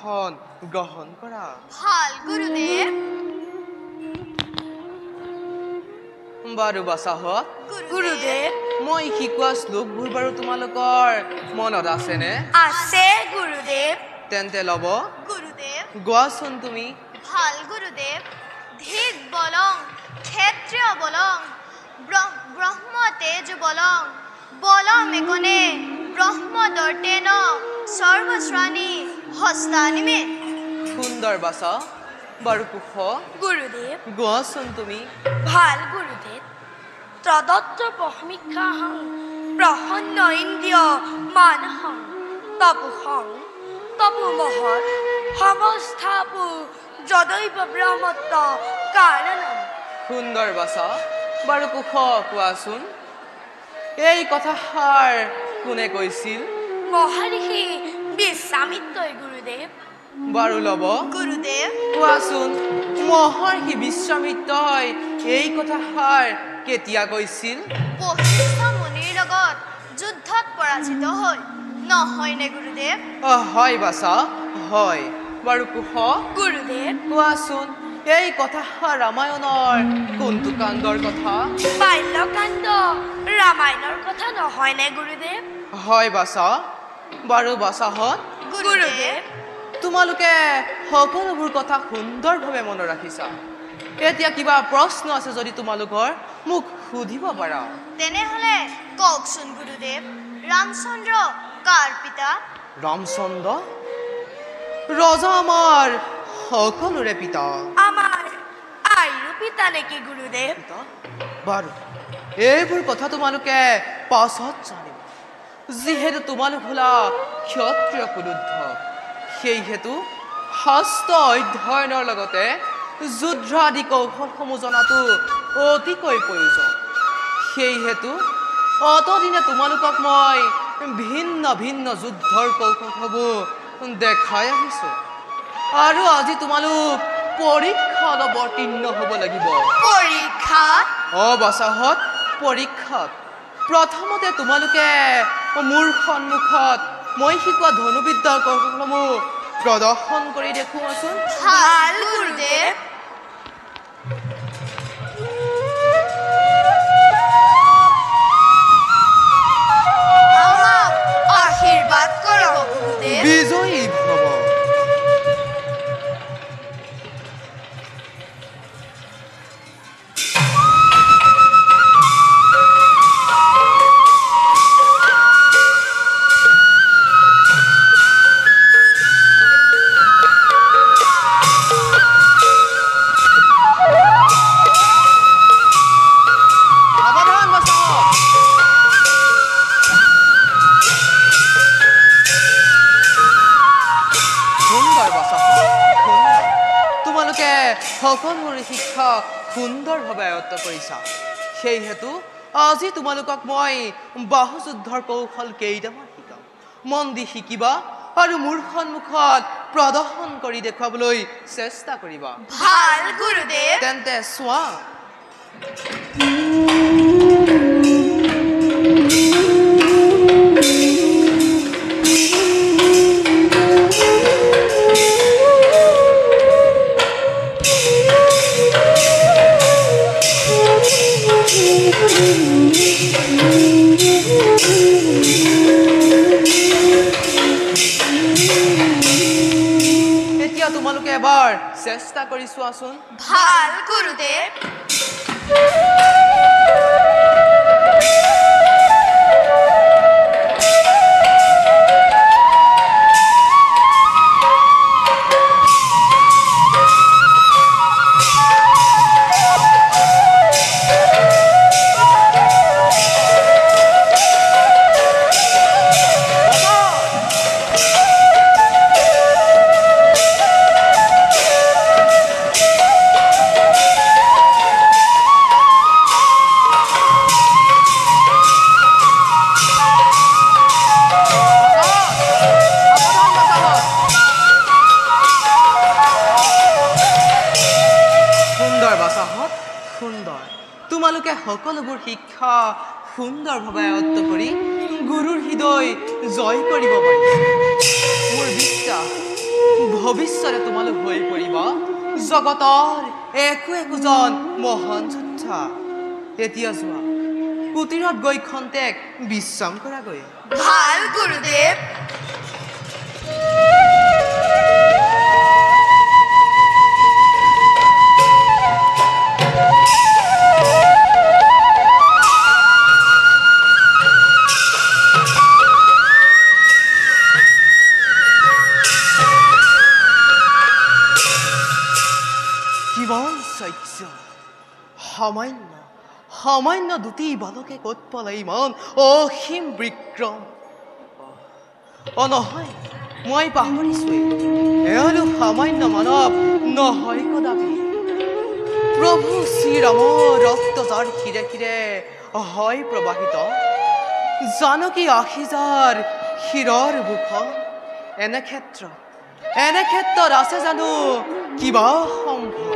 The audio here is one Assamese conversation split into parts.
আসন গ্ৰহণ কৰা ভাল গুৰুদেব বাৰু বাসাহত গুৰুদেব মই শিকোৱা শ্লোকবোৰ বাৰু তোমালোকৰ মনত আছেনে আছে গুৰুদেব তেন্তে লব গুৰুদেব গোৱাচোন তুমি ভাল গুরুদেব ধিক বলং ক্ষেত্রীয় বলং ব্রহ্ম তেজ বলং বলম একনে ব্রহ্ম দর্তেন সর্বশ্রাণী হস্তানি মে সুন্দর বাসা বাৰু কুশ গুৰুদেব গোৱাচোন তুমি ভাল গুরুদেব তদত্র প্রহমিক্ষাহং প্রহন্ন ইন্দ্রিয় মানহং তপুহং তপু মহৎ সমস্থাপু যদৈব ব্রহ্মত্ব কারণম সুন্দর বাসা বাৰু কুশ কোৱাচোন এই কথাষাৰ কোনে কৈছিল মহৰ্ষি বিশ্বামিত্ৰই গুৰুদেৱ বাৰু লব গুৰুদেৱ কোৱাচোন মহৰ্ষি বিশ্বামিত্ৰই এই কথাষাৰ কেতিয়া কৈছিল বশিষ্ঠ মুনিৰ লগত যুদ্ধত পৰাজিত হৈ নহয়নে গুৰুদেৱ হয় বাসা হয় বাৰু কুশ গুৰুদেৱ কোৱাচোন এই কথাষাৰ ৰামায়ণৰ কোনটো কাণ্ডৰ কথা বাল্যকাণ্ড ৰামায়ণৰ কথা নহয়নে গুৰুদেৱ হয় বাসা বাৰু বাসাহত গুৰুদেৱ তোমালোকে সকলোবোৰ কথা সুন্দৰভাৱে মনত ৰাখিছা এতিয়া কিবা প্ৰশ্ন আছে যদি তোমালোকৰ মোক সুধিব পাৰা তেনেহলে কওকচোন গুৰুদেৱ ৰামচন্দ্ৰ কাৰ পিতা ৰামচন্দ্ৰ ৰজা আমাৰ সকলোৰে পিতা আমাৰ আইৰো পিতা নেকি গুৰুদেৱ বাৰু এইবোৰ কথা তোমালোকে পাছত জানিব যিহেতু তোমালোক হলা ক্ষত্ৰিয় কুলুদ্ধ সেই হেতু শাস্ত্ৰ অধ্যয়নৰ লগতে যুদ্ধ আদি কৌশলসমূহ জনাটো অতিকৈ প্ৰয়োজন সেই হেতু অতদিনে তোমালোকক মই ভিন্ন ভিন্ন যুদ্ধৰ কৌশলসমূহ দেখাই আহিছোঁ আৰু আজি তোমালোক পৰীক্ষাত অৱতীৰ্ণ হ'ব লাগিব পৰীক্ষাত বাসাহত পৰীক্ষাত প্ৰথমতে তোমালোকে মোৰ সন্মুখত মই শিকোৱা ধনুবিদ্যাৰ কৌশলসমূহ প্ৰদৰ্শন কৰি দেখুৱাচোন ভাল গুৰুদেৱ সুন্দৰ বাচা সুন্দৰ তোমালোকে সকলোৰে শিক্ষা সুন্দৰভাৱে আয়ত্ত কৰিছা সেইহেতু আজি তোমালোকক মই বাহুযুদ্ধৰ কৌশল কেইটামান শিকাম মন দি শিকিবা আৰু মোৰ সন্মুখত প্ৰদৰ্শন কৰি দেখুৱাবলৈ চেষ্টা কৰিবা ভাল গুৰুদেৱ তেন্তে চোৱা এতিয়া তোমালোকে এবাৰ চেষ্টা কৰি চোৱাচোন ভাল গুৰুদেৱ সুন্দৰ তোমালোকে সকলোবোৰ শিক্ষা সুন্দৰভাৱে আয়ত্ত কৰি গুৰুৰ হৃদয় জয় কৰিব পাৰিবা মোৰ বিশ্বাস ভৱিষ্যতে তোমালোক হৈ পৰিবা জগতৰ একোজন মহান যোদ্ধা এতিয়া যোৱা কুটিৰত গৈ খন্তেক বিশ্ৰাম কৰাগৈ ভাল গুৰুদেৱ সামান্য দুটি বালকে ক'ত পালে ইমান অসীম বিক্ৰম নহয় মই পাহৰিছোৱেই এওঁলোক সামান্য মানৱ নহয় কদাপি প্ৰভু শ্ৰীৰামৰ ৰক্ত যাৰ শিৰে শিৰে হয় প্ৰবাহিত জানকী আশীজাৰ শিৰৰ বুখন এনে ক্ষেত্ৰত আছে জানো কিবা সম্ভৱ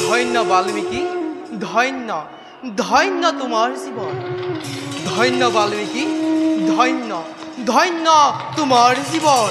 ধন্য বাল্মীকি ধন্য ধন্য তোমাৰ জীৱন ধন্য বাল্মীকি ধন্য ধন্য তোমাৰ জীৱন